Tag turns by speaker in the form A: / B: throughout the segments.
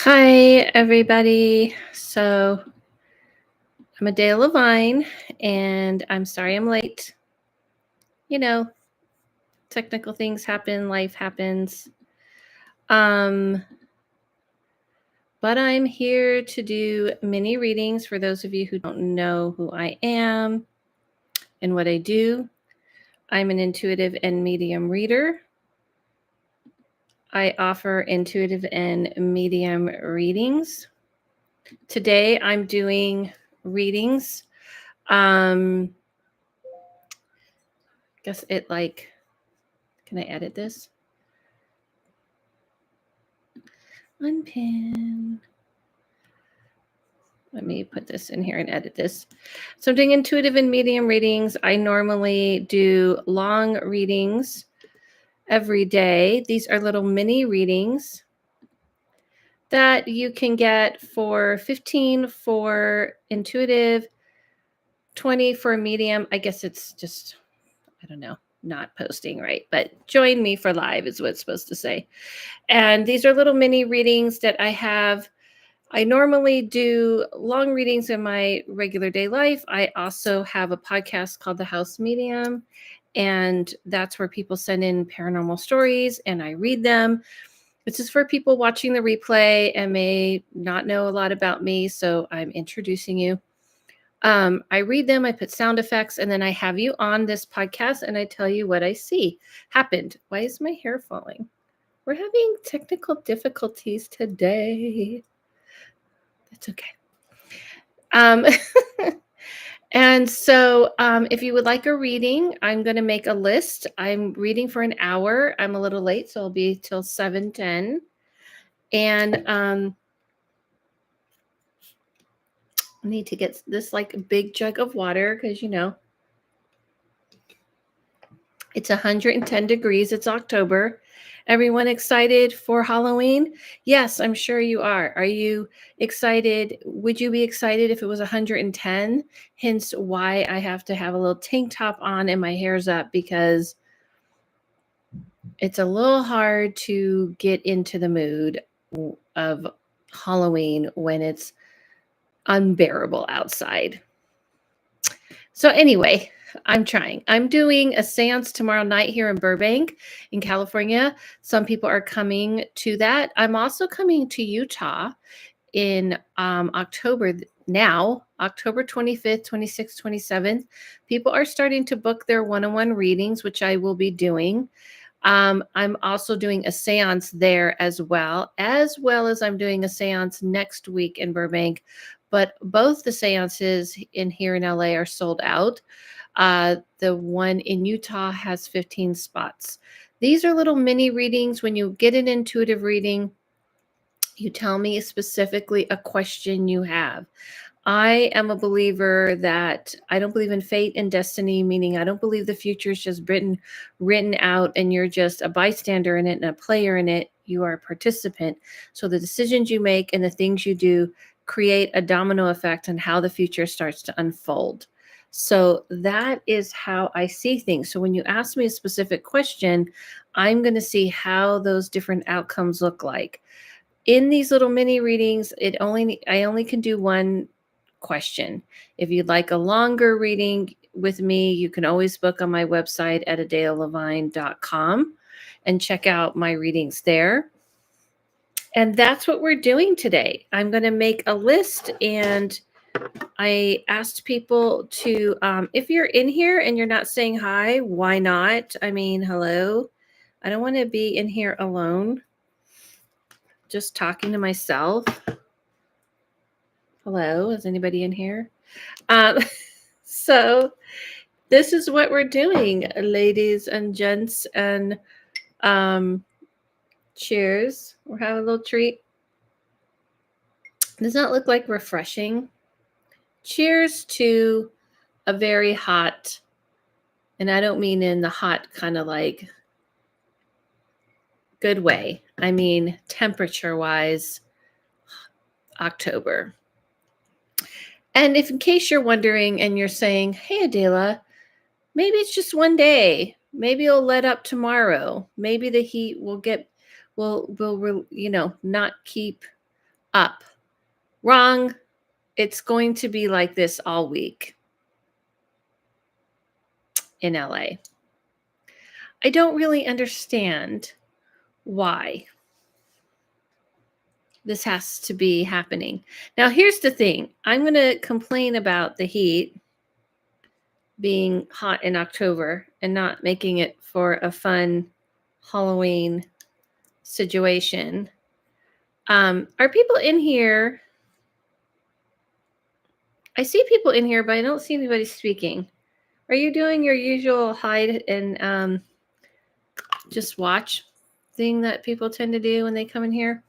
A: Hi, everybody. So I'm AdelaLavine, and I'm sorry I'm late. You know, technical things happen, life happens. Um, but I'm here to do mini readings for those of you who don't know who I am and what I do. I'm an intuitive and medium reader. I offer intuitive and medium readings. Today I'm doing readings. Guess it can I edit this? Unpin. Let me put this in here and edit this. So I'm doing intuitive and medium readings. I normally do long readings every day. These are little mini readings that you can get for 15 for intuitive, 20 for medium. I guess it's just, I don't know, not posting right, but join me for live is what it's supposed to say. And these are little mini readings that I have. I normally do long readings in my regular day life. I also have a podcast called The House Medium, and that's where people send in paranormal stories and I read them. This is for people watching the replay and may not know a lot about me, so I'm introducing you. I read them, I put sound effects, and then I have you on this podcast and I tell you what I see happened. Why is my hair falling? We're having technical difficulties today. That's okay. And so if you would like a reading, I'm going to make a list. I'm reading for an hour. I'm a little late, so it'll be till 7:10. And I need to get this big jug of water because, it's 110 degrees. It's October. Everyone excited for Halloween? Yes, I'm sure you are. Are you excited? Would you be excited if it was 110? Hence why I have to have a little tank top on and my hair's up, because it's a little hard to get into the mood of Halloween when it's unbearable outside. So anyway, I'm trying. I'm doing a seance tomorrow night here in Burbank in California. Some people are coming to that. I'm also coming to Utah in October now, October 25th, 26th, 27th. People are starting to book their one-on-one readings, which I will be doing. I'm also doing a seance there as well as I'm doing a seance next week in Burbank. But both the seances in here in LA are sold out. The one in Utah has 15 spots. These are little mini readings. When you get an intuitive reading, you tell me specifically a question you have. I am a believer that I don't believe in fate and destiny, meaning I don't believe the future is just written out and you're just a bystander in it and a player in it. You are a participant. So the decisions you make and the things you do create a domino effect on how the future starts to unfold. So that is how I see things. So when you ask me a specific question, I'm going to see how those different outcomes look like. In these little mini readings, I only can do one question. If you'd like a longer reading with me, you can always book on my website at AdelaLavine.com and check out my readings there. And that's what we're doing today. I'm going to make a list, and I asked people to, if you're in here and you're not saying hi, why not? I mean, hello. I don't want to be in here alone, just talking to myself. Hello, is anybody in here? So this is what we're doing, ladies and gents, and cheers. We're having a little treat. Does not look like refreshing. Cheers to a very hot, and I don't mean in the hot kind of like good way. I mean temperature-wise, October. And if in case you're wondering and you're saying, hey, Adela, maybe it's just one day. Maybe it'll let up tomorrow. Maybe the heat will not keep up. Wrong. It's going to be like this all week in LA. I don't really understand why this has to be happening. Now, here's the thing. I'm going to complain about the heat being hot in October and not making it for a fun Halloween situation. Are people in here? I see people in here, but I don't see anybody speaking. Are you doing your usual hide and just watch thing that people tend to do when they come in here?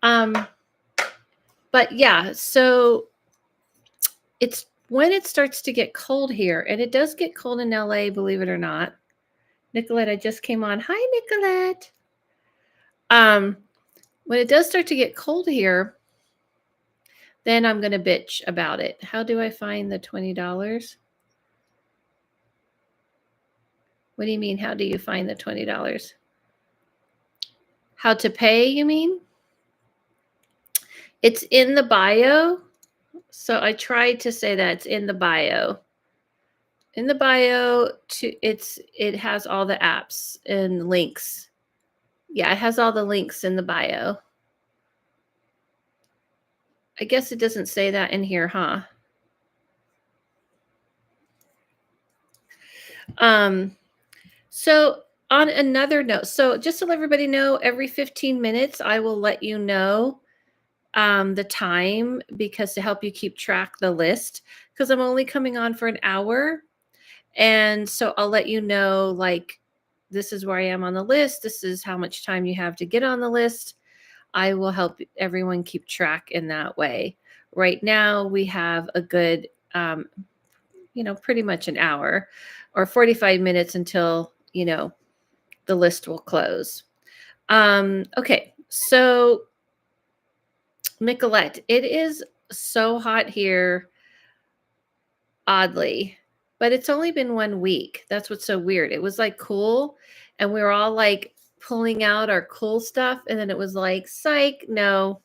A: But yeah, so it's when it starts to get cold here, and it does get cold in LA, believe it or not. Nicolette, I just came on. Hi, Nicolette. When it does start to get cold here, then I'm going to bitch about it. How do I find the $20? What do you mean? How do you find the $20? How to pay, you mean? It's in the bio. So I tried to say that it's in the bio. In the bio, it has all the apps and links. Yeah, it has all the links in the bio. I guess it doesn't say that in here, huh? So on another note, so just to let everybody know, every 15 minutes, I will let you know the time, because to help you keep track the list, because I'm only coming on for an hour. And so I'll let you know, like, this is where I am on the list. This is how much time you have to get on the list. I will help everyone keep track in that way. Right now, we have a good, pretty much an hour or 45 minutes until, the list will close. Okay, so Nicolette, it is so hot here, oddly, but it's only been 1 week. That's what's so weird. It was like cool, and we were all like pulling out our cool stuff, and then it was like, psych, no,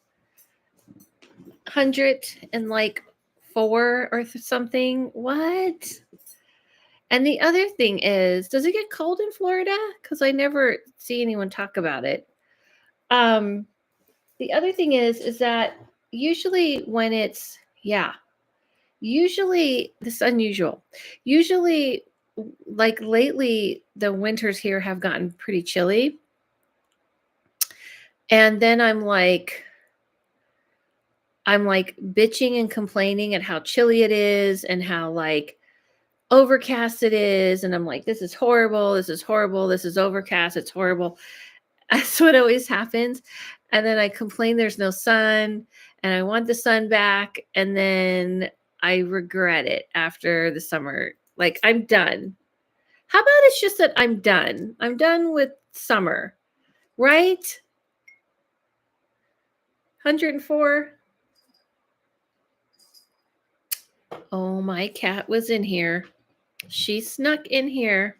A: 104 or something. What? And the other thing is, does it get cold in Florida? Because I never see anyone talk about it. The other thing is that usually when it's, usually this is unusual. Usually, like lately, the winters here have gotten pretty chilly. And then I'm like bitching and complaining at how chilly it is and how like overcast it is. And I'm like, this is horrible. This is horrible. This is overcast. It's horrible. That's what always happens. And then I complain there's no sun and I want the sun back. And then I regret it after the summer. Like, I'm done. How about it's just that I'm done? I'm done with summer, right? 104. Oh, my cat was in here. She snuck in here.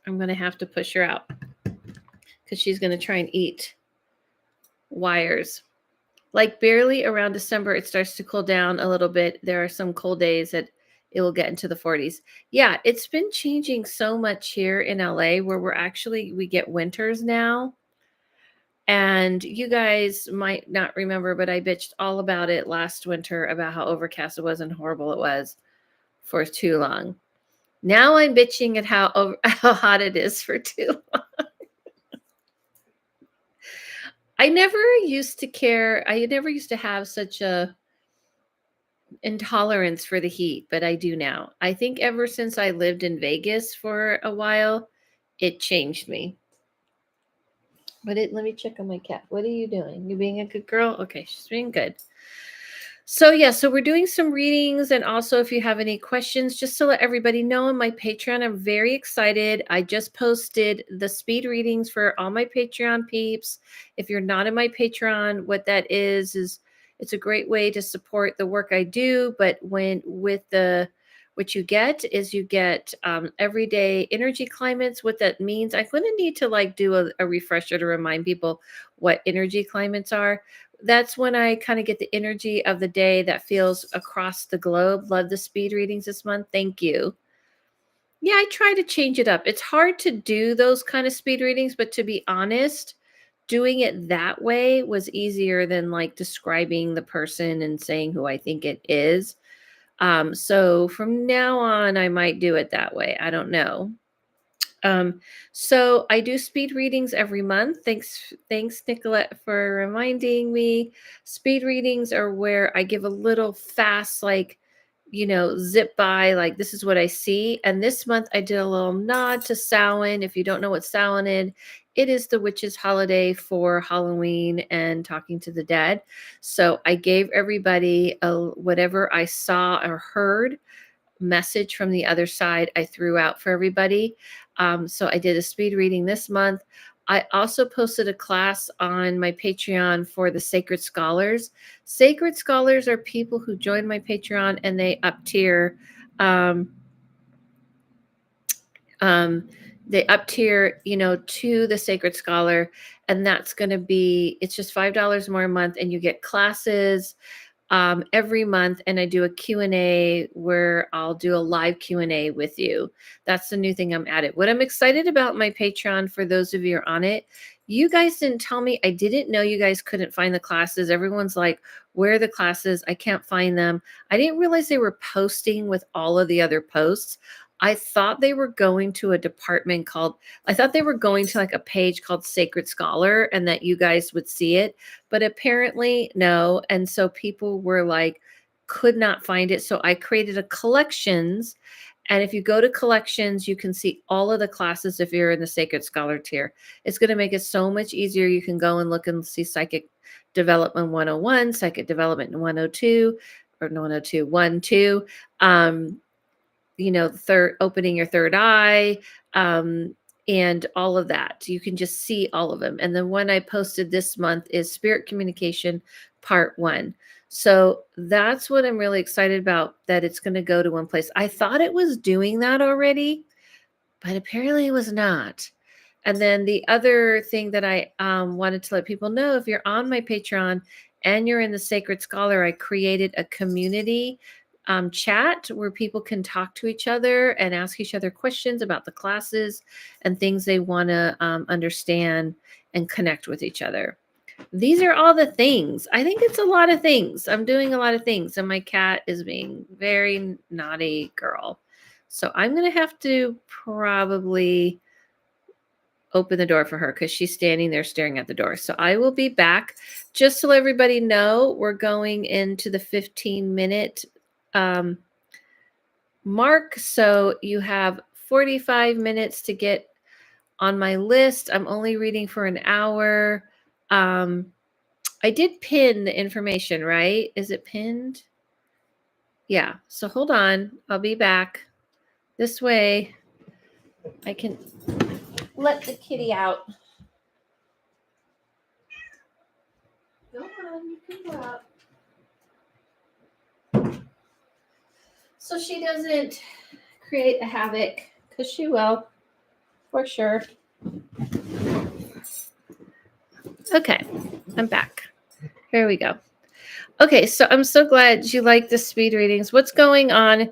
A: I'm going to have to push her out because she's going to try and eat wires. Like barely around December, it starts to cool down a little bit. There are some cold days that it will get into the 40s. Yeah, it's been changing so much here in LA where we get winters now. And you guys might not remember, but I bitched all about it last winter about how overcast it was and horrible it was for too long. Now I'm bitching at how hot it is for too long. I never used to care. I never used to have such a intolerance for the heat, but I do now. I think ever since I lived in Vegas for a while, it changed me. But let me check on my cat. What are you doing? You being a good girl? Okay, she's being good. So so we're doing some readings, and also if you have any questions, just to let everybody know, on my Patreon, I'm very excited. I just posted the speed readings for all my Patreon peeps. If you're not in my Patreon, what that is it's a great way to support the work I do, but with what you get is you get everyday energy climates. What that means, I'm going to need to like do a refresher to remind people what energy climates are. That's when I kind of get the energy of the day that feels across the globe. Love the speed readings this month. Thank you. Yeah, I try to change it up. It's hard to do those kind of speed readings, but to be honest, doing it that way was easier than like describing the person and saying who I think it is. So from now on, I might do it that way. I don't know. Um, so I do speed readings every month. Thanks, Nicolette, for reminding me. Speed readings are where I give a little fast, like, zip by, like this is what I see. And this month I did a little nod to Samhain. If you don't know what Samhain is, it is the witches' holiday for Halloween and talking to the dead. So I gave everybody whatever I saw or heard message from the other side I threw out for everybody. So I did a speed reading this month. I also posted a class on my Patreon for the Sacred Scholars. Sacred Scholars are people who join my Patreon and they up tier. They up tier, to the Sacred Scholar, and that's going to be, it's just $5 more a month, and you get classes every month, and I do a Q&A where I'll do a live Q&A with you. That's the new thing I'm added. What I'm excited about my Patreon, for those of you who are on it, you guys didn't tell me. I didn't know you guys couldn't find the classes. Everyone's like, where are the classes? I can't find them. I didn't realize they were posting with all of the other posts. I thought they were going to a department I thought they were going to like a page called Sacred Scholar and that you guys would see it, but apparently no. And so people were like, could not find it. So I created a collections. And if you go to collections, you can see all of the classes if you're in the Sacred Scholar tier. It's going to make it so much easier. You can go and look and see Psychic Development 101, Psychic Development 102, or no, 102, 1, 2. Opening your third eye, and all of that. You can just see all of them. And the one I posted this month is Spirit Communication Part 1. So that's what I'm really excited about, that it's going to go to one place. I thought it was doing that already, but apparently it was not. And then the other thing that I wanted to let people know, if you're on my Patreon and you're in the Sacred Scholar, I created a community chat where people can talk to each other and ask each other questions about the classes and things they want to understand and connect with each other. These are all the things. I think it's a lot of things. I'm doing a lot of things, and my cat is being very naughty girl. So I'm going to have to probably open the door for her because she's standing there staring at the door. So I will be back. Just to let everybody know, we're going into the 15-minute mark. So you have 45 minutes to get on my list. I'm only reading for an hour. I did pin the information, right? Is it pinned? Yeah. So hold on. I'll be back. This way I can let the kitty out. Go on, you can go out. So she doesn't create a havoc, because she will, for sure. Okay, I'm back. Here we go. Okay, so I'm so glad you like the speed readings. What's going on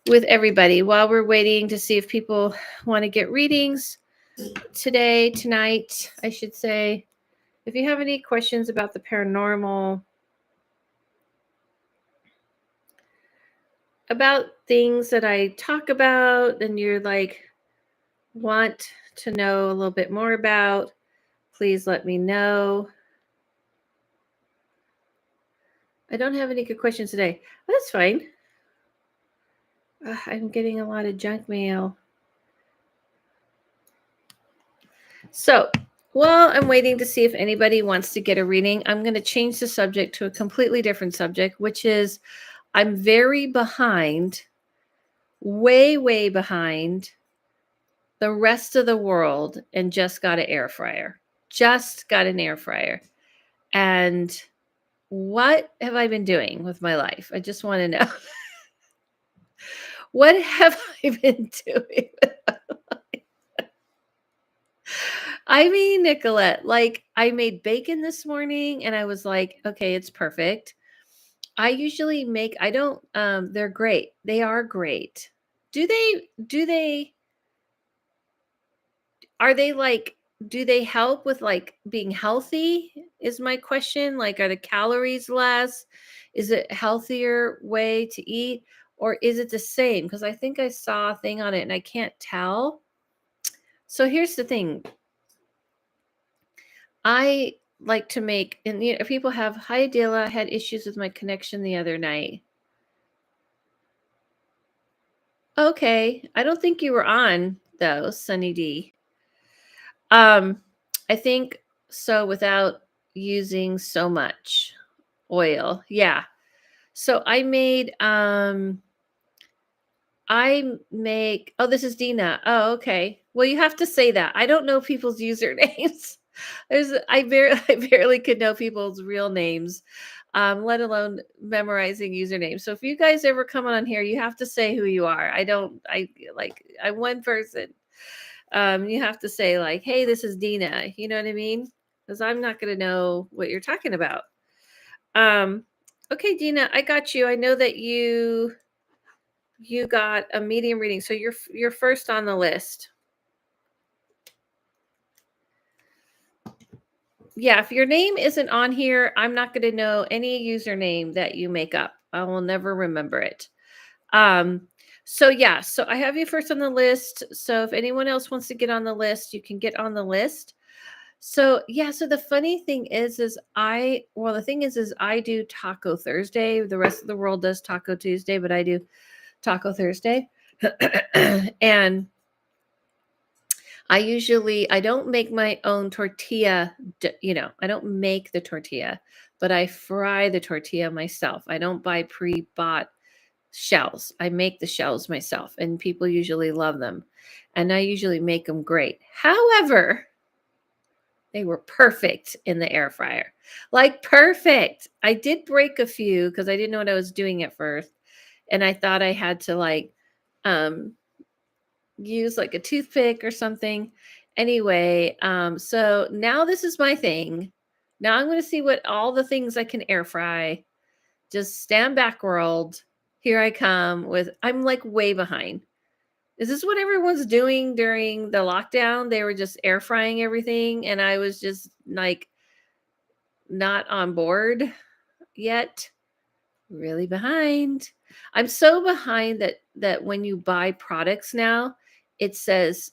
A: with everybody while we're waiting to see if people want to get readings tonight, I should say. If you have any questions about the paranormal, about things that I talk about, and you're like, want to know a little bit more about, please let me know. I don't have any good questions today. That's fine. I'm getting a lot of junk mail. So while I'm waiting to see if anybody wants to get a reading, I'm going to change the subject to a completely different subject, which is I'm very behind, way behind the rest of the world, and just got an air fryer. And what have I been doing with my life? I just want to know. What have I been doing? I mean, Nicolette, like I made bacon this morning and I was like, okay, it's perfect. I usually make I don't they're great. They are great. Do they are they like do they help with like being healthy is my question. Like are the calories less? Is it a healthier way to eat or is it the same? Because I think I saw a thing on it and I can't tell. So here's the thing. I like to make and people have hi Adela, I had issues with my connection the other night. Okay. I don't think you were on though, Sunny D. Um, I think so without using so much oil. Yeah. So I make oh, this is Dina. Oh, okay. Well, you have to say that. I don't know people's usernames. I barely could know people's real names, let alone memorizing usernames. So if you guys ever come on here, you have to say who you are. I'm one person. You have to say like, "Hey, this is Dina." You know what I mean? Because I'm not going to know what you're talking about. Um, okay, Dina, I got you. I know that you got a medium reading, so you're first on the list. Yeah, if your name isn't on here, I'm not going to know any username that you make up. I will never remember it. Um, so yeah, so I have you first on the list. So if anyone else wants to get on the list, you can get on the list. So yeah, so the funny thing the thing is I do Taco Thursday. The rest of the world does Taco Tuesday, but I do Taco Thursday. And I don't make my own tortilla, I don't make the tortilla, but I fry the tortilla myself. I don't buy pre-bought shells. I make the shells myself, and people usually love them. And I usually make them great. However, they were perfect in the air fryer. Like perfect. I did break a few because I didn't know what I was doing at first. And I thought I had to um use like a toothpick or something. Anyway, so now this is my thing. Now I'm going to see what all the things I can air fry. Just stand back, world. Here I come I'm like way behind. Is this what everyone's doing during the lockdown? They were just air frying everything, and I was just like not on board yet. Really behind. I'm so behind that when you buy products now, it says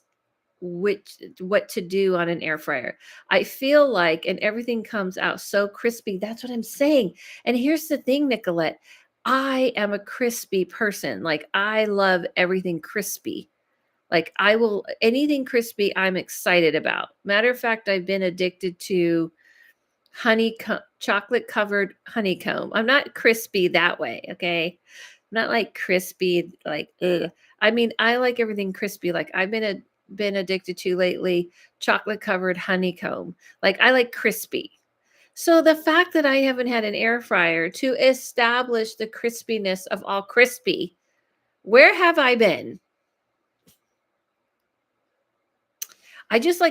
A: what to do on an air fryer. I feel like and everything comes out so crispy. That's what I'm saying. And here's the thing, Nicolette. I am a crispy person. Like I love everything crispy. Like I will anything crispy I'm excited about. Matter of fact, I've been addicted to chocolate covered honeycomb. I'm not crispy that way, okay? I'm not like crispy like ugh. I mean, I like everything crispy. Like been addicted to lately chocolate covered honeycomb. Like I like crispy. So the fact that I haven't had an air fryer to establish the crispiness of all crispy, where have I been? I just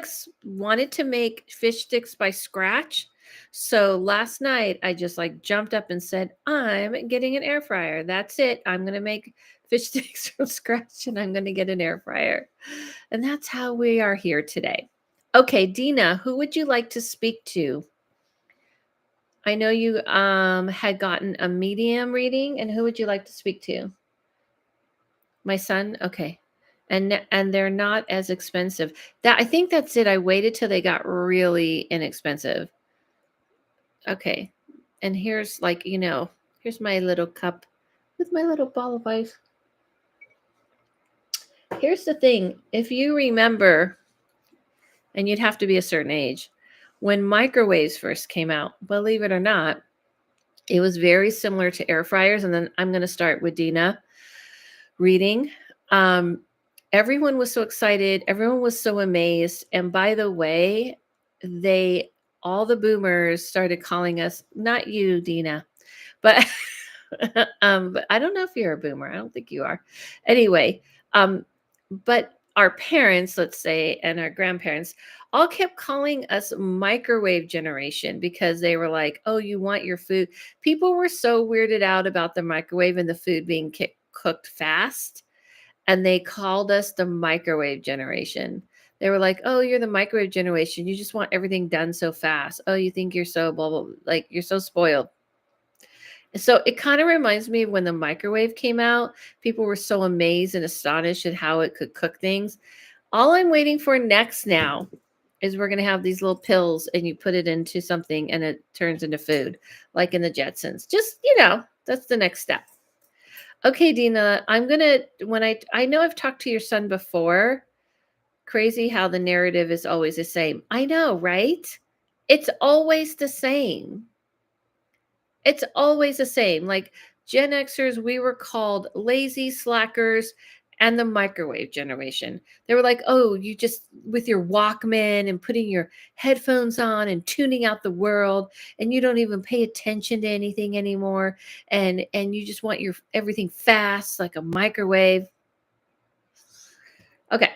A: wanted to make fish sticks by scratch. So last night I just like jumped up and said, I'm getting an air fryer. That's it. I'm going to make fish sticks from scratch and I'm going to get an air fryer. And that's how we are here today. Okay, Dina, who would you like to speak to? I know you had gotten a medium reading, and who would you like to speak to? My son? Okay. And they're not as expensive. That I think that's it. I waited till they got really inexpensive. Okay. And here's here's my little cup with my little ball of ice. Here's the thing. If you remember, and you'd have to be a certain age, when microwaves first came out, believe it or not, it was very similar to air fryers. And then I'm going to start with Dina reading. Um, Everyone was so excited. Everyone was so amazed. And by the way, all the boomers started calling us, not you, Dina, but But I don't know if you're a boomer. I don't think you are. Anyway, um, but our parents, let's say, and our grandparents all kept calling us microwave generation because they were like, oh, you want your food. People were so weirded out about the microwave and the food being cooked fast. And they called us the microwave generation. They were like, oh, you're the microwave generation. You just want everything done so fast. Oh, you think you're so blah, blah, blah. Like you're so spoiled. So it kind of reminds me of when the microwave came out. People were so amazed and astonished at how it could cook things. All I'm waiting for next now is we're going to have these little pills and you put it into something and it turns into food, like in the Jetsons. Just, that's the next step. Okay, Dina, I'm going to, when I know I've talked to your son before. Crazy how the narrative is always the same. I know, right? It's always the same. It's always the same. Like Gen Xers, we were called lazy slackers and the microwave generation. They were like, oh, you just with your Walkman and putting your headphones on and tuning out the world, and you don't even pay attention to anything anymore. And you just want your everything fast, like a microwave. Okay.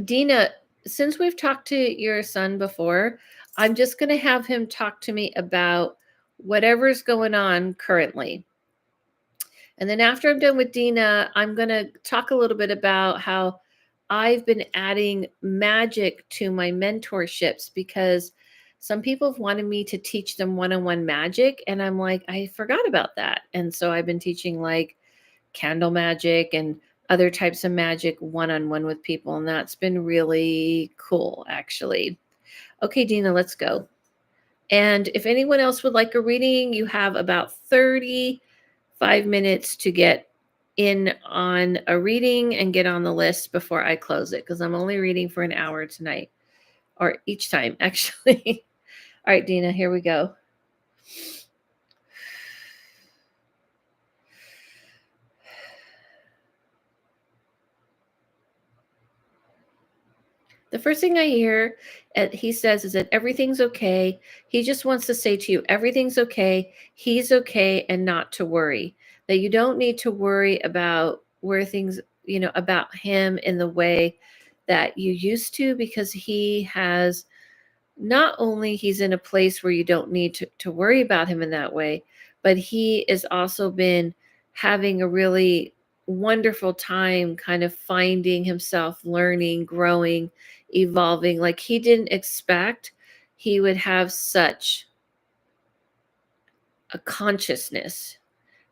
A: Dina, since we've talked to your son before, I'm just going to have him talk to me about whatever's going on currently. And then after I'm done with Dina, I'm going to talk a little bit about how I've been adding magic to my mentorships because some people have wanted me to teach them one-on-one magic. And I'm like, I forgot about that. And so I've been teaching like candle magic and other types of magic one-on-one with people. And that's been really cool, actually. Okay, Dina, let's go. And if anyone else would like a reading, you have about 35 minutes to get in on a reading and get on the list before I close it, because I'm only reading for an hour tonight, or each time, actually. All right, Dina, here we go. The first thing I hear he says is that everything's okay. He just wants to say to you, everything's okay. He's okay, and not to worry. That you don't need to worry about where things, about him in the way that you used to, because he has not only he's in a place where you don't need to worry about him in that way, but he has also been having a really wonderful time kind of finding himself, learning, growing, evolving. Like he didn't expect he would have such a consciousness.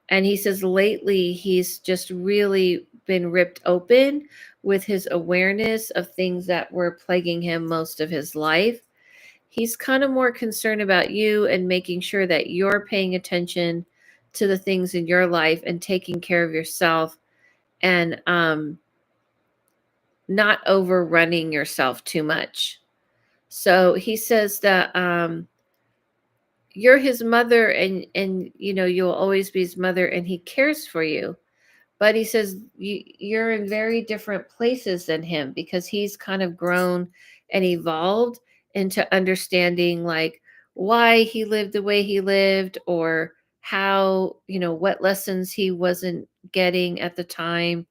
A: And he says lately he's just really been ripped open with his awareness of things that were plaguing him most of his life. He's kind of more concerned about you and making sure that you're paying attention to the things in your life and taking care of yourself, and not overrunning yourself too much. So he says that you're his mother, and you'll always be his mother, and he cares for you. But he says you're in very different places than him, because he's kind of grown and evolved into understanding like why he lived the way he lived, or how, what lessons he wasn't getting at the time.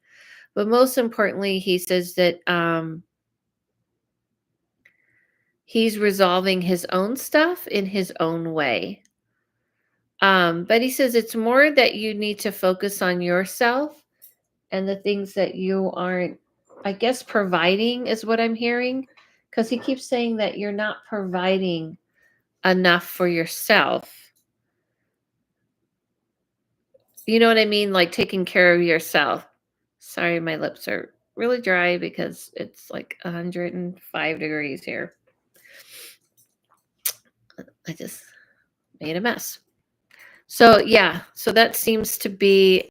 A: But most importantly, he says that he's resolving his own stuff in his own way. But he says it's more that you need to focus on yourself and the things that you aren't, I guess, providing is what I'm hearing. Because he keeps saying that you're not providing enough for yourself. You know what I mean? Like taking care of yourself. Sorry, my lips are really dry because it's like 105 degrees here. I just made a mess. So yeah, so that seems to be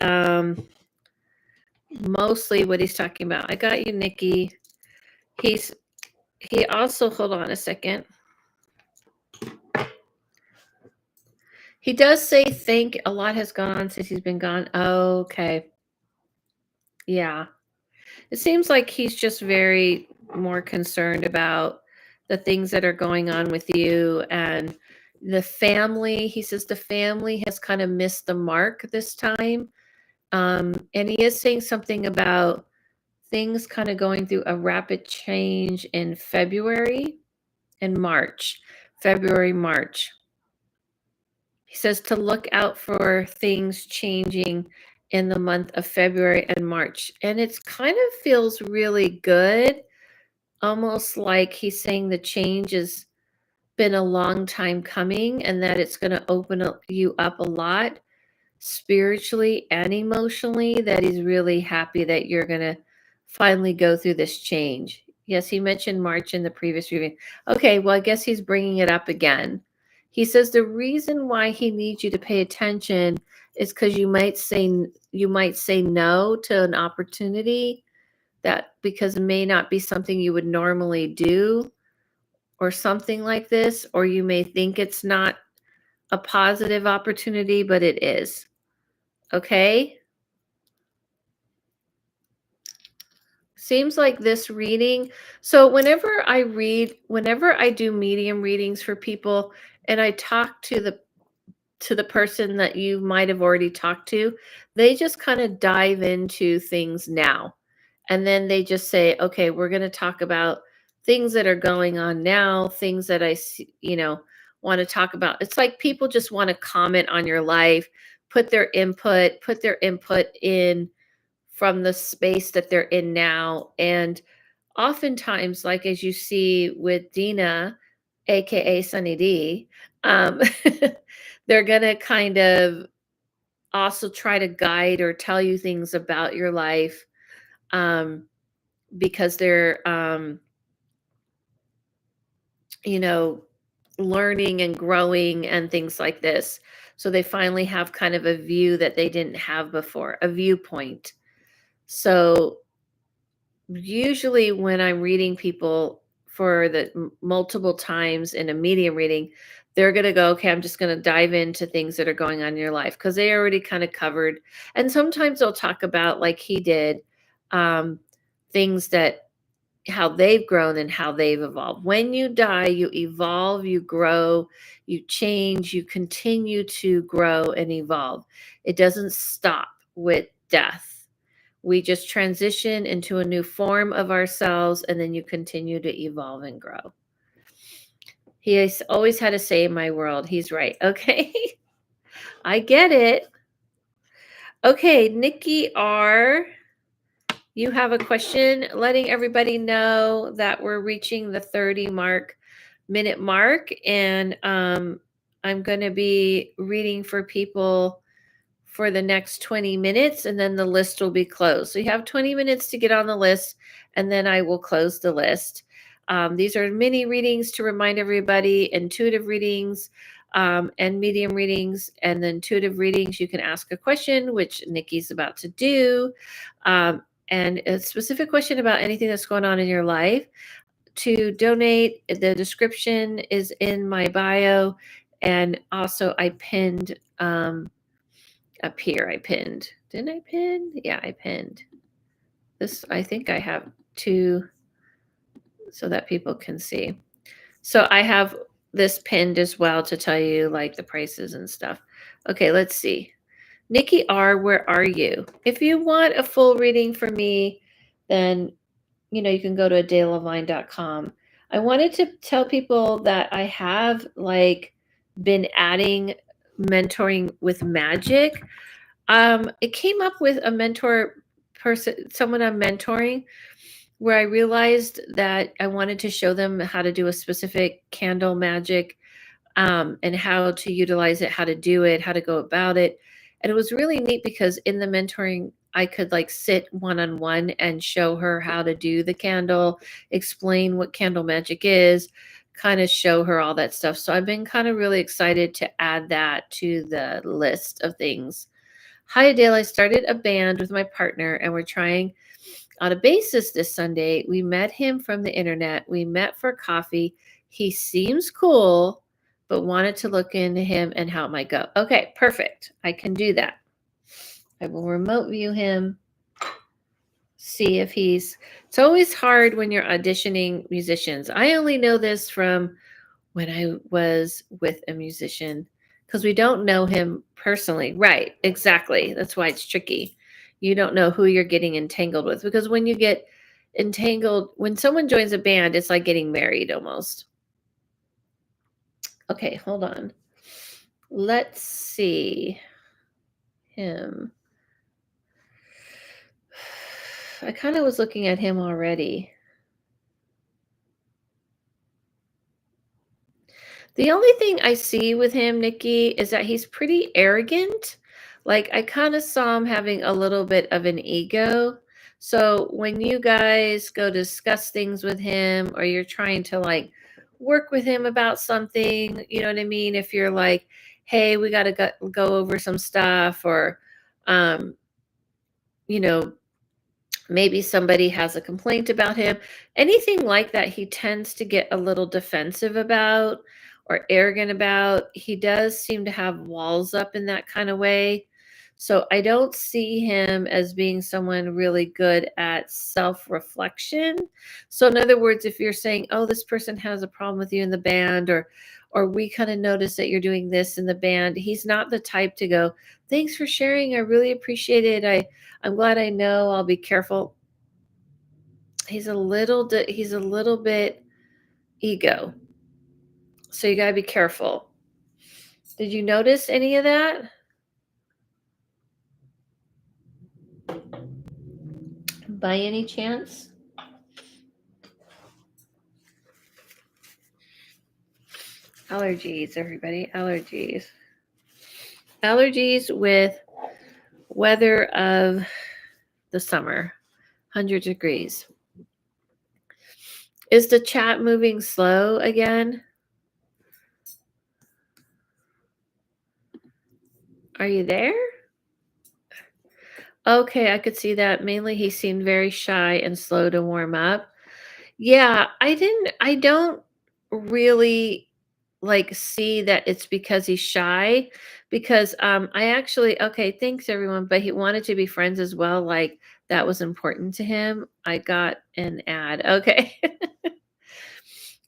A: mostly what he's talking about. I got you, Nikki. He also, hold on a second. He does say think a lot has gone on since he's been gone. Okay. Yeah. It seems like he's just very more concerned about the things that are going on with you, and The family, he says the family has kind of missed the mark this time. And he is saying something about things kind of going through a rapid change in February and March. February, March. He says to look out for things changing in the month of February and March. And it's kind of feels really good, almost like he's saying the change has been a long time coming and that it's going to open you up a lot spiritually and emotionally, that he's really happy that you're going to finally go through this change. Yes, he mentioned March in the previous reading. Okay, well, I guess he's bringing it up again. He says the reason why he needs you to pay attention is because you might say no to an opportunity that, because it may not be something you would normally do or something like this, or you may think it's not a positive opportunity, but it is. Okay? Seems like this reading. So whenever I do medium readings for people and I talk to the person that you might have already talked to, they just kind of dive into things now. And then they just say, okay, we're going to talk about things that are going on now, things that I see, want to talk about. It's like people just want to comment on your life, put their input in from the space that they're in now. And oftentimes, like as you see with Dina, aka Sunny D, um, they're gonna kind of also try to guide or tell you things about your life, because they're you know learning and growing and things like this. So they finally have kind of a view that they didn't have before, a viewpoint. So usually when I'm reading people for the multiple times in a medium reading, they're going to go, okay, I'm just going to dive into things that are going on in your life because they already kind of covered. And sometimes they'll talk about, like he did, um, things that how they've grown and how they've evolved. When you die, you evolve, you grow, you change, you continue to grow and evolve. It doesn't stop with death. We just transition into a new form of ourselves, and then you continue to evolve and grow. He has always had a say in my world. He's right. Okay. I get it. Okay, Nikki R., you have a question letting everybody know that we're reaching the 30-minute mark, and I'm going to be reading for people for the next 20 minutes, and then the list will be closed. So you have 20 minutes to get on the list, and then I will close the list. These are mini readings to remind everybody, intuitive readings, and medium readings. And the intuitive readings, you can ask a question, which Nikki's about to do, and a specific question about anything that's going on in your life. To donate, the description is in my bio, and also I pinned up here. Didn't I pin? Yeah, I pinned this. I think I have two so that people can see. So I have this pinned as well to tell you like the prices and stuff. Okay, let's see. Nikki R., where are you? If you want a full reading from me, then you can go to AdelaLavine.com. I wanted to tell people that I have been adding mentoring with magic. It came up with a someone I'm mentoring, where I realized that I wanted to show them how to do a specific candle magic, and how to utilize it, how to do it, how to go about it. And it was really neat because in the mentoring, I could sit one-on-one and show her how to do the candle, explain what candle magic is, kind of show her all that stuff. So I've been kind of really excited to add that to the list of things. Hi, Adele. I started a band with my partner, and we're trying on a basis this Sunday. We met him from the internet. We met for coffee. He seems cool, but wanted to look into him and how it might go. Okay, perfect. I can do that. I will remote view him, see if it's always hard when you're auditioning musicians. I only know this from when I was with a musician because we don't know him personally. Right, exactly. That's why it's tricky. You don't know who you're getting entangled with because when you get entangled, when someone joins a band, it's like getting married almost. Okay, hold on. Let's see him. I kind of was looking at him already. The only thing I see with him, Nikki, is that he's pretty arrogant. Like I kind of saw him having a little bit of an ego. So when you guys go discuss things with him or you're trying to like work with him about something, you know what I mean? If you're like, hey, we got to go over some stuff or, um, you know, maybe somebody has a complaint about him. Anything like that, he tends to get a little defensive about or arrogant about. He does seem to have walls up in that kind of way. So I don't see him as being someone really good at self reflection. So, in other words, if you're saying, oh, this person has a problem with you in the band, or we kind of notice that you're doing this in the band, he's not the type to go, thanks for sharing. I really appreciate it. I'm glad I know. I'll be careful. He's a little bit ego. So you got to be careful. Did you notice any of that? By any chance? Allergies, everybody. Allergies. Allergies with weather of the summer. 100 degrees. Is the chat moving slow again? Are you there? Okay, I could see that. Mainly he seemed very shy and slow to warm up. Yeah, I don't really like see that it's because he's shy because I actually okay, thanks everyone, but he wanted to be friends as well, like that was important to him. I got an ad. Okay.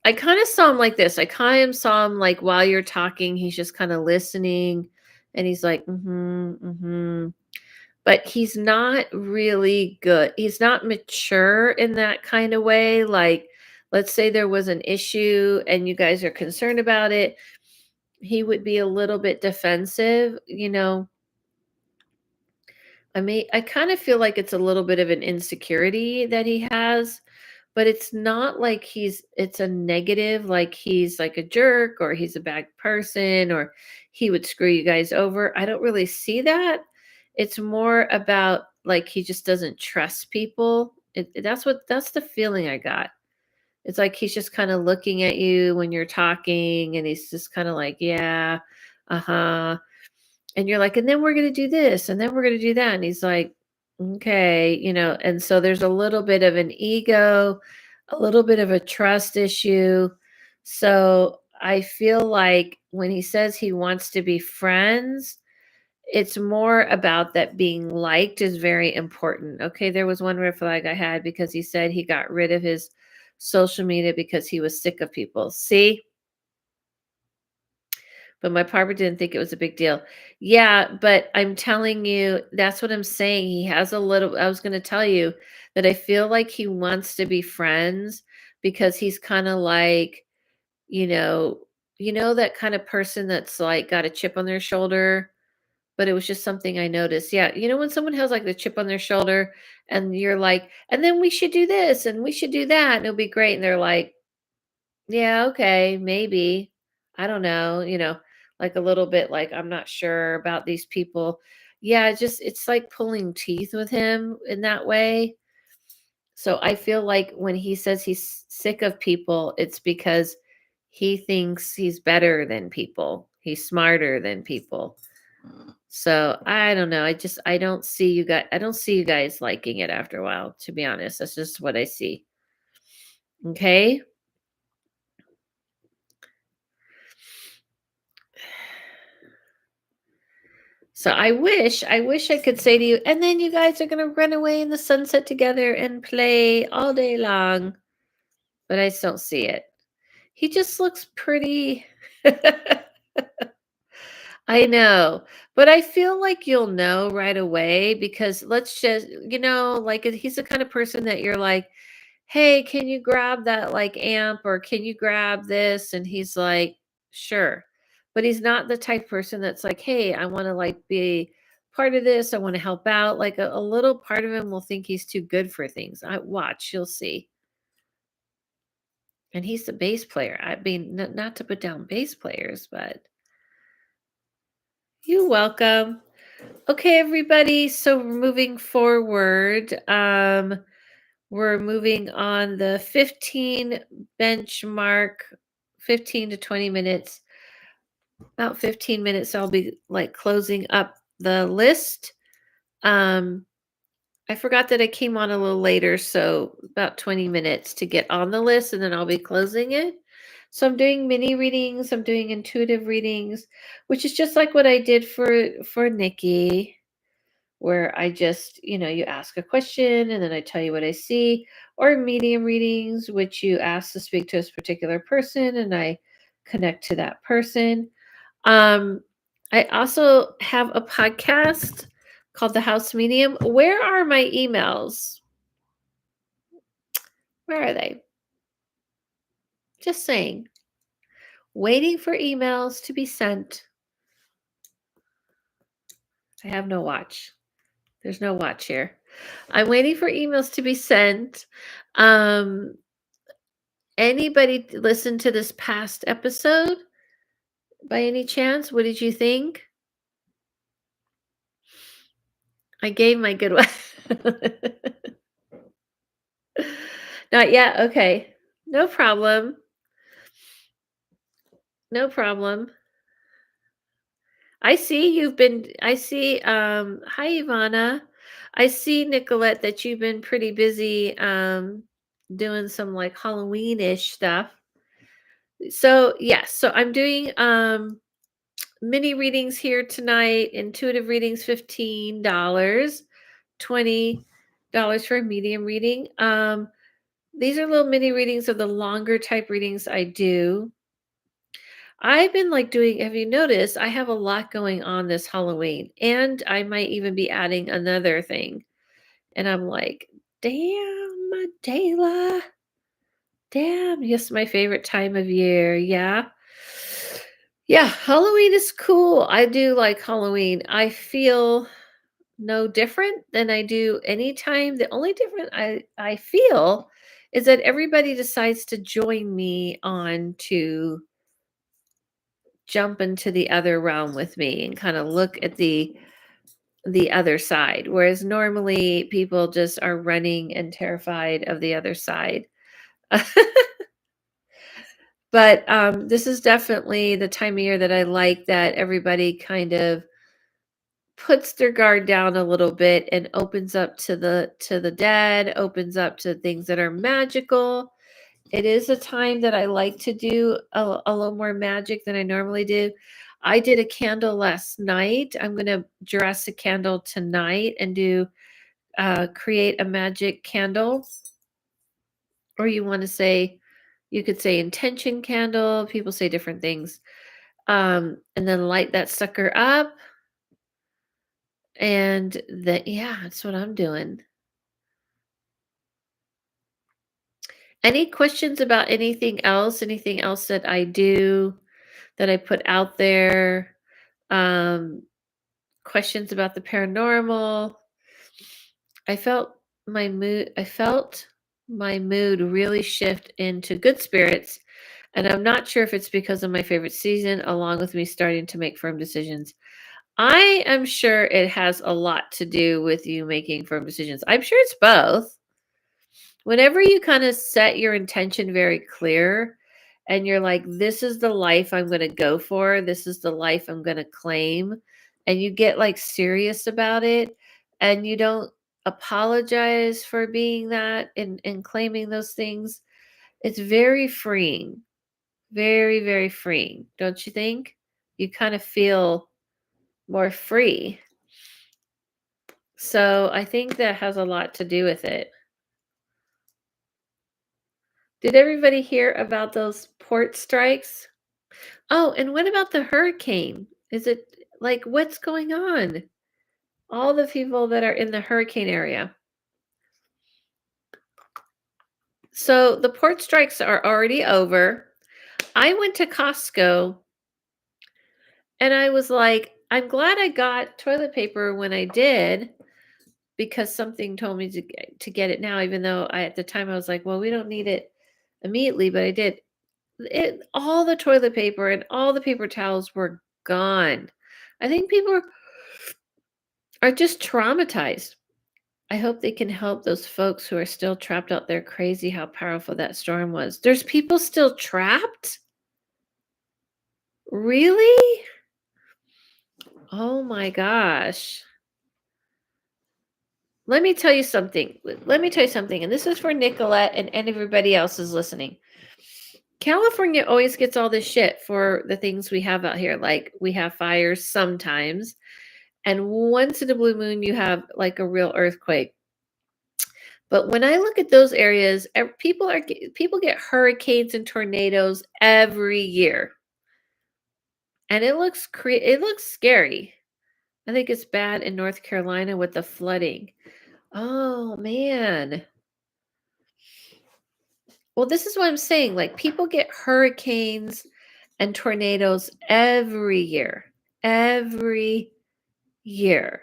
A: I kind of saw him like this. I kind of saw him like while you're talking, he's just kind of listening and he's like, mm-hmm, mm-hmm. But he's not really good. He's not mature in that kind of way. Like, let's say there was an issue and you guys are concerned about it. He would be a little bit defensive, you know. I kind of feel like it's a little bit of an insecurity that he has, but it's not like it's a negative, like he's like a jerk or he's a bad person or he would screw you guys over. I don't really see that. It's more about like he just doesn't trust people. That's the feeling I got. It's like he's just kind of looking at you when you're talking and he's just kind of like, yeah, uh-huh. And you're like, and then we're going to do this and then we're going to do that. And he's like, okay, you know, and so there's a little bit of an ego, a little bit of a trust issue. So I feel like when he says he wants to be friends, it's more about that being liked is very important. Okay, there was one red flag I had because he said he got rid of his social media because he was sick of people. See, but my partner didn't think it was a big deal. Yeah, but I'm telling you, that's what I'm saying. He has a little I was going to tell you that I feel like he wants to be friends because he's kind of like, you know that kind of person that's like got a chip on their shoulder, but it was just something I noticed. Yeah, you know when someone has like the chip on their shoulder and you're like, "And then we should do this and we should do that and it'll be great." And they're like, yeah, okay, maybe. I don't know, like a little bit like I'm not sure about these people. Yeah, it's like pulling teeth with him in that way. So I feel like when he says he's sick of people, it's because he thinks he's better than people. He's smarter than people. So I don't know. I don't see you guys liking it after a while, to be honest. That's just what I see. Okay? So I wish I could say to you, and then you guys are gonna run away in the sunset together and play all day long. But I just don't see it. He just looks pretty. I know, but I feel like you'll know right away because let's just, like he's the kind of person that you're like, "Hey, can you grab that like amp or can you grab this?" And he's like, "Sure." But he's not the type of person that's like, "Hey, I want to like be part of this. I want to help out." Like a little part of him will think he's too good for things. I watch, you'll see. And he's the bass player. I mean, not to put down bass players, but you're welcome. Okay, everybody. So we're moving forward. We're moving on the 15 benchmark, 15 to 20 minutes. About 15 minutes, I'll be like closing up the list. Um, I forgot that I came on a little later, so about 20 minutes to get on the list, and then I'll be closing it. So I'm doing mini readings, I'm doing intuitive readings, which is just like what I did for Nikki, where I just, you ask a question and then I tell you what I see, or medium readings, which you ask to speak to a particular person and I connect to that person. Um, I also have a podcast called The House Medium. Where are my emails? Where are they? Just saying. Waiting for emails to be sent. I have no watch. There's no watch here. I'm waiting for emails to be sent. Um, Anybody listen to this past episode by any chance? What did you think? I gave my good one. Not yet. Okay. No problem. No problem. I see, hi Ivana. I see, Nicolette, that you've been pretty busy doing some like Halloween-ish stuff. So yes, so I'm doing mini readings here tonight. Intuitive readings, $15, $20 for a medium reading. These are little mini readings of the longer type readings I do. I've been like doing, have you noticed? I have a lot going on this Halloween, and I might even be adding another thing. And I'm like, damn, Dayla. Damn, yes, my favorite time of year. Yeah. Yeah, Halloween is cool. I do like Halloween. I feel no different than I do anytime. The only different I feel is that everybody decides to join me on to jump into the other realm with me and kind of look at the other side, whereas normally people just are running and terrified of the other side. But this is definitely the time of year that I like, that everybody kind of puts their guard down a little bit and opens up to the dead, opens up to things that are magical. It is a time that I like to do a little more magic than I normally do. I did a candle last night. I'm going to dress a candle tonight and do create a magic candle. Or you could say intention candle. People say different things. And then light that sucker up. And yeah, that's what I'm doing. Any questions about anything else? Anything else that I do, that I put out there? Um, Questions about the paranormal? I felt my mood really shift into good spirits, and I'm not sure if it's because of my favorite season, along with me starting to make firm decisions. I am sure it has a lot to do with you making firm decisions. I'm sure it's both. Whenever you kind of set your intention very clear and you're like, this is the life I'm going to go for, this is the life I'm going to claim, and you get like serious about it and you don't apologize for being that and claiming those things, it's very freeing. Very, very freeing. Don't you think? You kind of feel more free. So I think that has a lot to do with it. Did everybody hear about those port strikes? Oh, and what about the hurricane? Is it like what's going on? All the people that are in the hurricane area. So the port strikes are already over. I went to Costco and I was like, I'm glad I got toilet paper when I did because something told me to get it now, even though at the time I was like, well, we don't need it immediately, but I did. All the toilet paper and all the paper towels were gone. I think people are just traumatized. I hope they can help those folks who are still trapped out there. Crazy how powerful that storm was. There's people still trapped? Really? Oh my gosh. Let me tell you something. Let me tell you something. And this is for Nicolette and everybody else is listening. California always gets all this shit for the things we have out here. Like we have fires sometimes. And once in a blue moon, you have like a real earthquake. But when I look at those areas, people get hurricanes and tornadoes every year, and it looks scary. I think it's bad in North Carolina with the flooding. Oh man. Well, this is what I'm saying. Like people get hurricanes and tornadoes every year. Every year.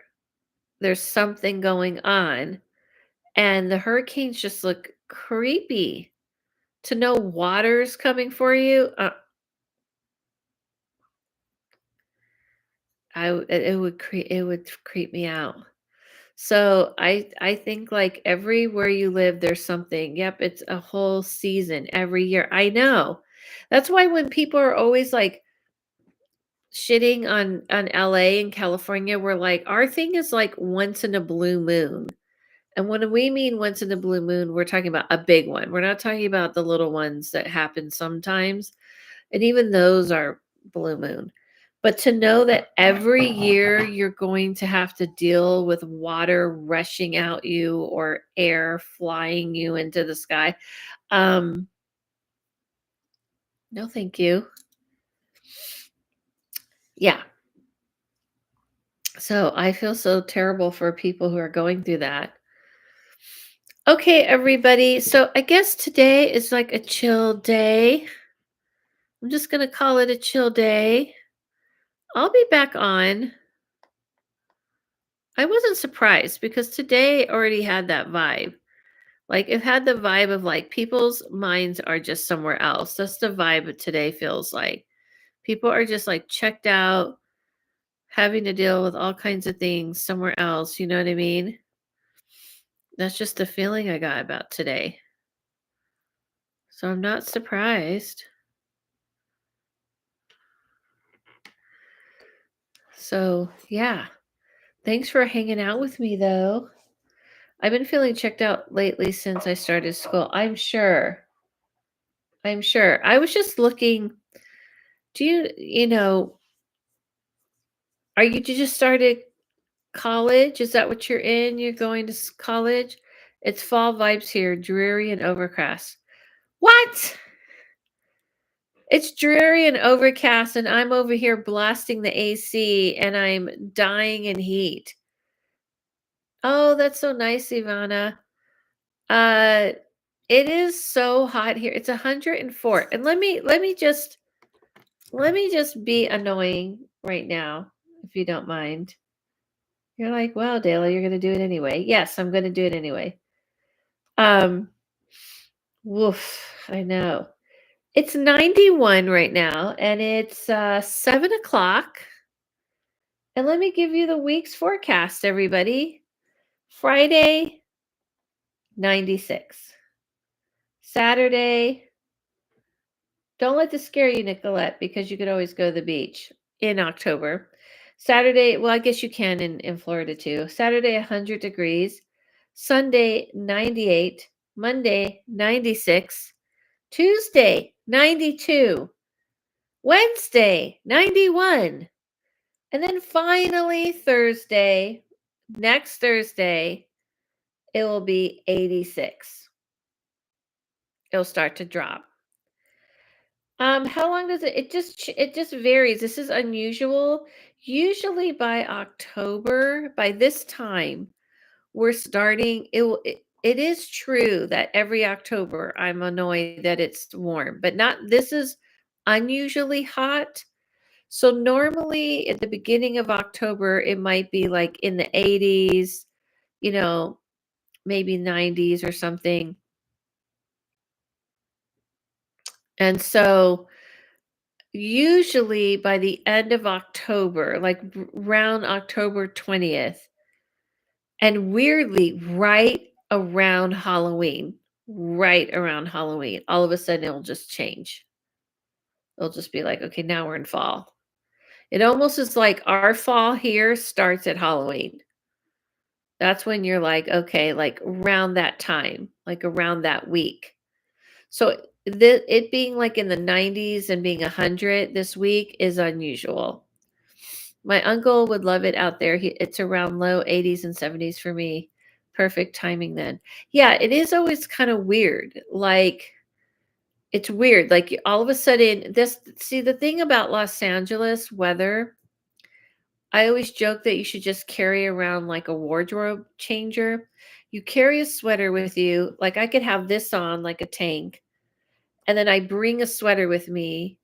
A: There's something going on. And the hurricanes just look creepy. To know water's coming for you, it would creep me out. So I think like everywhere you live, there's something. Yep, it's a whole season every year. I know. That's why when people are always like shitting on LA and California, we're like, our thing is like once in a blue moon. And when we mean once in a blue moon, we're talking about a big one. We're not talking about the little ones that happen sometimes. And even those are blue moon. But to know that every year you're going to have to deal with water rushing out you or air flying you into the sky. Um, no, thank you. Yeah. So I feel so terrible for people who are going through that. Okay, everybody. So I guess today is like a chill day. I'm just going to call it a chill day. I'll be back on. I wasn't surprised because today already had that vibe. Like it had the vibe of like people's minds are just somewhere else. That's the vibe today feels like. People are just like checked out, having to deal with all kinds of things somewhere else. You know what I mean? That's just the feeling I got about today. So I'm not surprised. So yeah. Thanks for hanging out with me though. I've been feeling checked out lately since I started school. I'm sure. I'm sure. I was just looking. Do you know, did you just started college? Is that what you're in? You're going to college? It's fall vibes here, dreary and overcast. What? It's dreary and overcast, and I'm over here blasting the AC and I'm dying in heat. Oh, that's so nice, Ivana. Uh it is so hot here. It's 104. And let me just be annoying right now, if you don't mind. You're like, well, Dayla, you're gonna do it anyway. Yes, I'm gonna do it anyway. Um, woof, I know. It's 91 right now, and it's 7 o'clock. And let me give you the week's forecast, everybody. Friday, 96. Saturday, don't let this scare you, Nicolette, because you could always go to the beach in October. Saturday, well, I guess you can in Florida too. Saturday, 100 degrees. Sunday, 98. Monday, 96. Tuesday, 92. Wednesday, 91. And then finally, Thursday, next Thursday, it will be 86. it'll start to drop. How long does it just varies. This is unusual. Usually by October, by this time, we're starting it is true that every October I'm annoyed that it's warm, but not this is unusually hot. So normally at the beginning of October, it might be like in the 80s, you know, maybe 90s or something. And so usually by the end of October, like around October 20th, and weirdly, right around Halloween, all of a sudden it'll just change. It'll just be like, okay, now we're in fall. It almost is like our fall here starts at Halloween. That's when you're like, okay, like around that time, like around that week. So it being like in the 90s and being 100 this week is unusual. My uncle would love it out there. It's around low 80s and 70s for me. Perfect timing then. Yeah, it is always kind of weird. Like it's weird. Like all of a sudden this see the thing about Los Angeles weather, I always joke that you should just carry around like a wardrobe changer. You carry a sweater with you. Like I could have this on like a tank, and then I bring a sweater with me,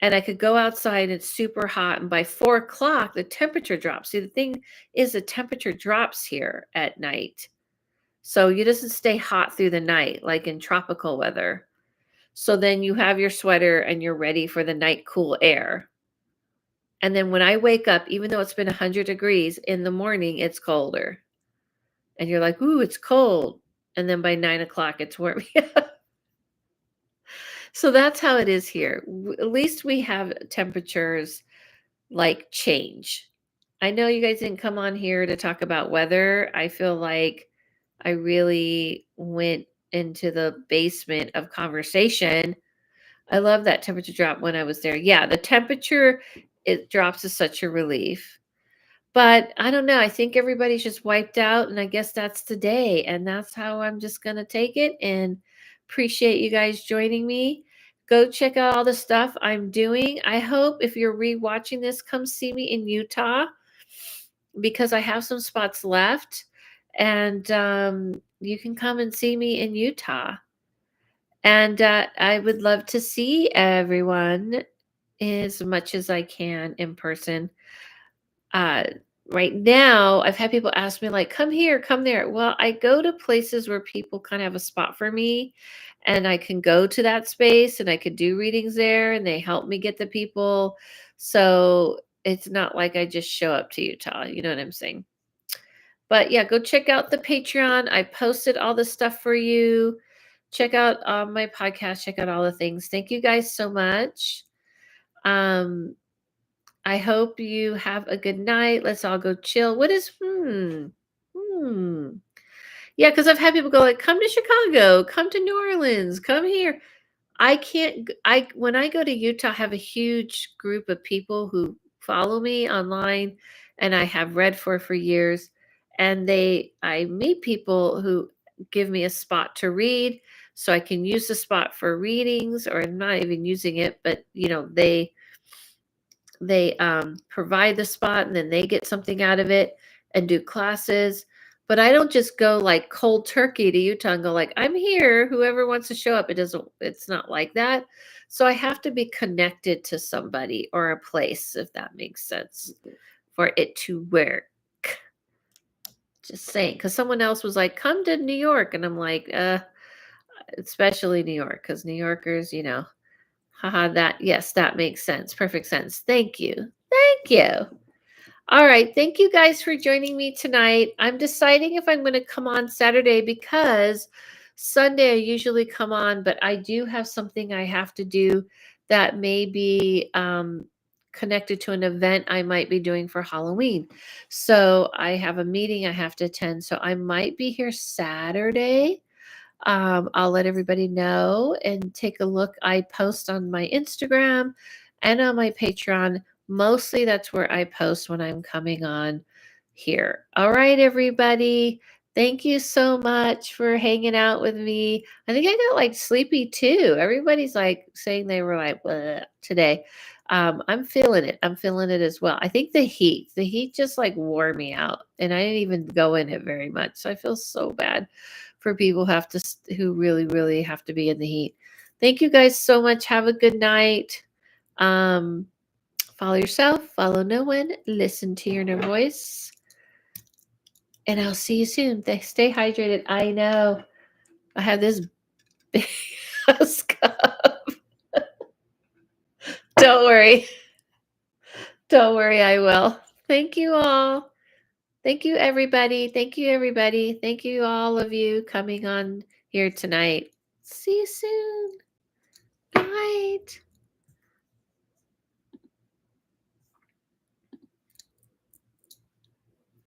A: and I could go outside, it's super hot, and by 4 o'clock, the temperature drops. See, the thing is the temperature drops here at night. So it doesn't stay hot through the night like in tropical weather. So then you have your sweater and you're ready for the night cool air. And then when I wake up, even though it's been 100 degrees in the morning, it's colder. And you're like, ooh, it's cold. And then by 9 o'clock, it's warm. So that's how it is here. At least we have temperatures like change. I know you guys didn't come on here to talk about weather. I feel like I really went into the basement of conversation. I love that temperature drop when I was there. Yeah, the temperature it drops is such a relief. But I don't know. I think everybody's just wiped out, and I guess that's today. And that's how I'm just going to take it. And appreciate you guys joining me. Go check out all the stuff I'm doing. I hope if you're rewatching this, come see me in Utah because I have some spots left. And you can come and see me in Utah. And I would love to see everyone as much as I can in person. Uh, right now, I've had people ask me, like, come here, come there. Well, I go to places where people kind of have a spot for me, and I can go to that space and I could do readings there, and they help me get the people. So it's not like I just show up to Utah. You know what I'm saying? But yeah, go check out the Patreon. I posted all the stuff for you. Check out my podcast. Check out all the things. Thank you guys so much. Um, I hope you have a good night. Let's all go chill. What is hmm? Yeah, because I've had people go like, come to Chicago, come to New Orleans, come here. I can't. I when I go to Utah, I have a huge group of people who follow me online, and I have read for years. And I meet people who give me a spot to read, so I can use the spot for readings, or I'm not even using it, but they provide the spot and then they get something out of it and do classes. But I don't just go like cold turkey to Utah and go like, I'm here, whoever wants to show up. It's not like that. So I have to be connected to somebody or a place, if that makes sense, for it to work. Just saying, because someone else was like, come to New York. And I'm like, especially New York, because New Yorkers, haha, yes, that makes sense. Perfect sense. Thank you. Thank you. All right. Thank you guys for joining me tonight. I'm deciding if I'm going to come on Saturday because Sunday I usually come on, but I do have something I have to do that may be connected to an event I might be doing for Halloween. So I have a meeting I have to attend. So I might be here Saturday. I'll let everybody know and take a look. I post on my Instagram and on my Patreon. Mostly that's where I post when I'm coming on here. All right, everybody. Thank you so much for hanging out with me. I think I got like sleepy too. Everybody's like saying they were like "Bleh," today. I'm feeling it. I'm feeling it as well. I think the heat just like wore me out, and I didn't even go in it very much. So I feel so bad for people who really, really have to be in the heat. Thank you guys so much. Have a good night. Um, Follow yourself, follow no one, listen to your inner voice. And I'll see you soon. Stay hydrated. I know I have this big cup. Don't worry. Don't worry, I will. Thank you all. Thank you, everybody. Thank you, everybody. Thank you, all of you coming on here tonight. See you soon. Good night.